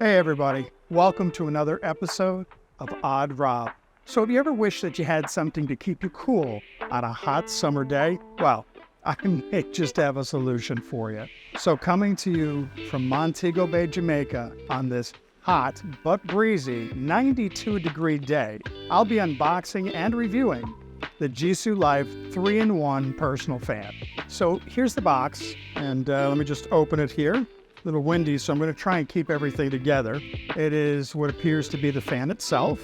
Hey everybody, welcome to another episode of Odd Rob. So have you ever wished that you had something to keep you cool on a hot summer day? Well, I may just have a solution for you. So coming to you from Montego Bay, Jamaica on this hot but breezy 92-degree day, I'll be unboxing and reviewing the Jisulife 3-in-1 personal fan. So here's the box, and let me just open it here. A little windy, so I'm going to try and keep everything together. It is what appears to be the fan itself.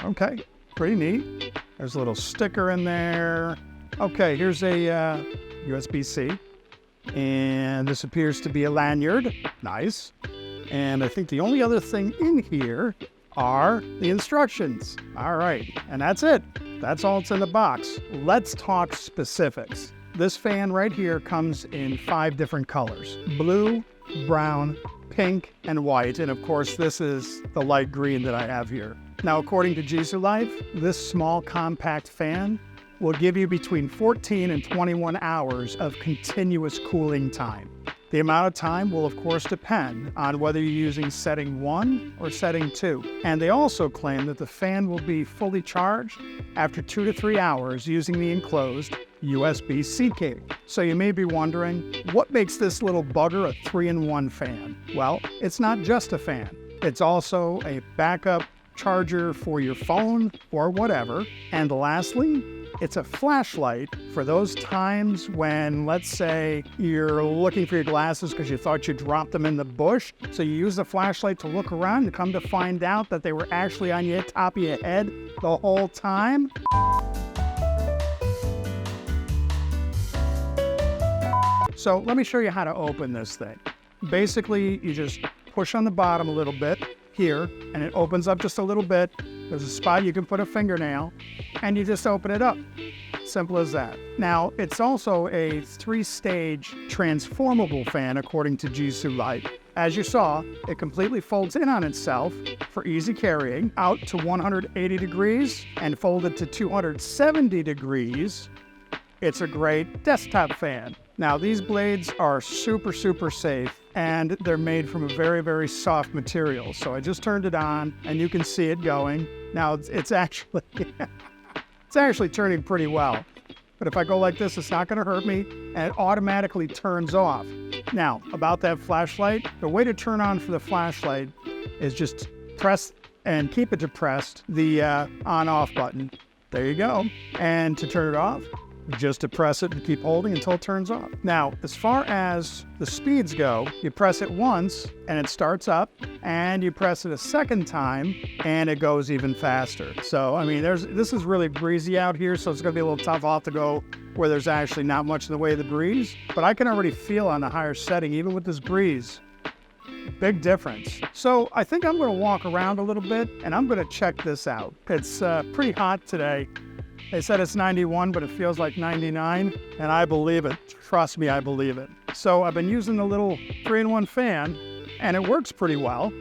Okay, pretty neat. There's a little sticker in there. Okay, here's a USB-C. And this appears to be a lanyard. Nice. And I think the only other thing in here are the instructions. All right, and that's it. That's all that's in the box. Let's talk specifics. This fan right here comes in 5 different colors: blue, brown, pink, and white. And of course, this is the light green that I have here. Now, according to Jisulife, this small compact fan will give you between 14 and 21 hours of continuous cooling time. The amount of time will, of course, depend on whether you're using setting 1 or setting 2. And they also claim that the fan will be fully charged after 2 to 3 hours using the enclosed USB-C cable. So you may be wondering, what makes this little bugger a 3-in-1 fan? Well, it's not just a fan. It's also a backup charger for your phone or whatever. And lastly, it's a flashlight for those times when, let's say, you're looking for your glasses because you thought you dropped them in the bush. So you use the flashlight to look around and come to find out that they were actually on your top of your head the whole time. So let me show you how to open this thing. Basically, you just push on the bottom a little bit here, and it opens up just a little bit. There's a spot you can put a fingernail, and you just open it up. Simple as that. Now, it's also a 3-stage transformable fan, according to Jisulife. As you saw, it completely folds in on itself for easy carrying, out to 180 degrees, and folded to 270 degrees. It's a great desktop fan. Now, these blades are super safe, and they're made from a very soft material. So I just turned it on, and you can see it going. Now, it's actually turning pretty well. But if I go like this, it's not going to hurt me, and it automatically turns off. Now, about that flashlight, the way to turn on for the flashlight is just press and keep it depressed, the on-off button. There you go. And to turn it off, just depress it and keep holding until it turns off. Now, as far as the speeds go, you press it once and it starts up, and you press it a second time and it goes even faster. So, I mean, this is really breezy out here, so it's gonna be a little tough. I'll have to go where there's actually not much in the way of the breeze, but I can already feel on the higher setting, even with this breeze, big difference. So I think I'm gonna walk around a little bit and I'm gonna check this out. It's pretty hot today. They said it's 91, but it feels like 99, and I believe it. Trust me, I believe it. So I've been using the little 3-in-1 fan, and it works pretty well.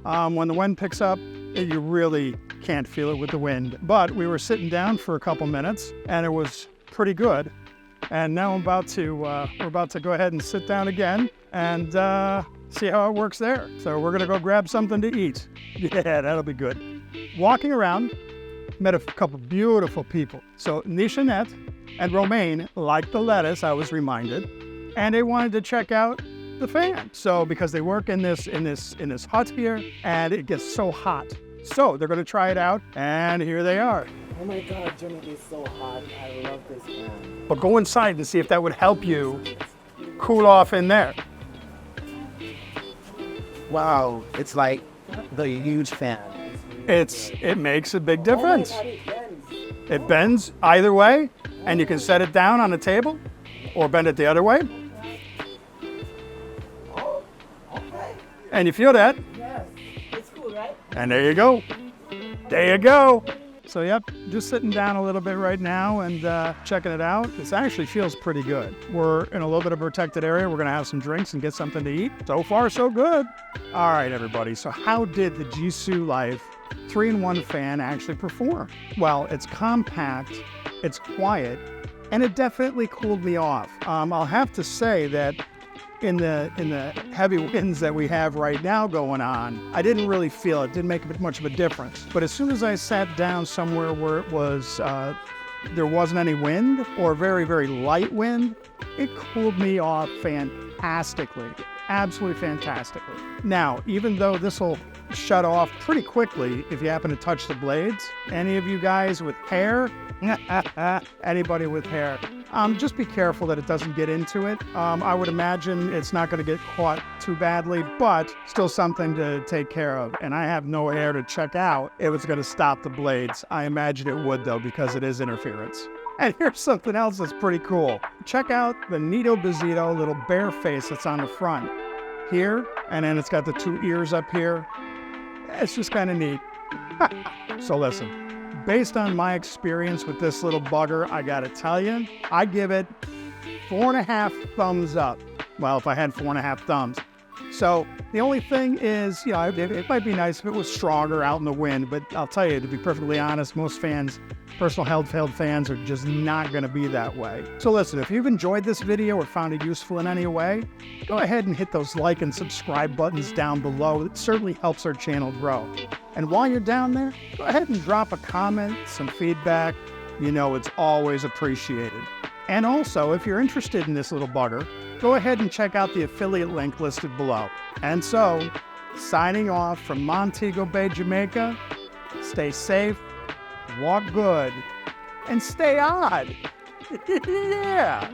When the wind picks up, you really can't feel it with the wind. But we were sitting down for a couple minutes, and it was pretty good. And now we're about to go ahead and sit down again and see how it works there. So we're gonna go grab something to eat. Yeah, that'll be good. Walking around, met a couple beautiful people. So Nishanette and Romaine liked the lettuce, I was reminded, and they wanted to check out the fan. So because they work in this hut here, and it gets so hot. So they're gonna try it out, and here they are. Oh my God, Jimmy, it's so hot. I love this fan. But go inside to see if that would help you cool off in there. Wow, it's like the huge fan. It makes a big difference. Oh my God, It bends either way, and you can set it down on the table or bend it the other way. Oh, okay. And you feel that, Yes, it's cool, right? and there you go. There you go. So yep, just sitting down a little bit right now and checking it out. This actually feels pretty good. We're in a little bit of a protected area. We're gonna have some drinks and get something to eat. So far, so good. All right, everybody, so how did the Jisulife 3-in-1 fan actually perform? Well, it's compact, it's quiet, and it definitely cooled me off. I'll have to say that in the heavy winds that we have right now going on, I didn't really feel it. Didn't make much of a difference. But as soon as I sat down somewhere where it was there wasn't any wind or very, very light wind, it cooled me off fantastically. Absolutely fantastically. Now, even though this will shut off pretty quickly if you happen to touch the blades, any of you guys with hair, anybody with hair, just be careful that it doesn't get into it. I would imagine it's not going to get caught too badly, but still something to take care of. And I have no hair to check out if it's going to stop the blades. I imagine it would, though, because it is interference. And here's something else that's pretty cool. Check out the Nito Bazito little bear face that's on the front here, and then it's got the two ears up here. It's just kind of neat. So listen, based on my experience with this little bugger, I gotta tell you, I give it 4.5 thumbs up. Well, if I had 4.5 thumbs. So the only thing is, you know, it might be nice if it was stronger out in the wind, but I'll tell you, to be perfectly honest, most fans, personal handheld fans, are just not going to be that way. So listen, if you've enjoyed this video or found it useful in any way, go ahead and hit those like and subscribe buttons down below. It certainly helps our channel grow. And while you're down there, go ahead and drop a comment, some feedback. You know, it's always appreciated. And also, if you're interested in this little bugger, go ahead and check out the affiliate link listed below. And so, signing off from Montego Bay, Jamaica, stay safe, walk good, and stay odd. Yeah.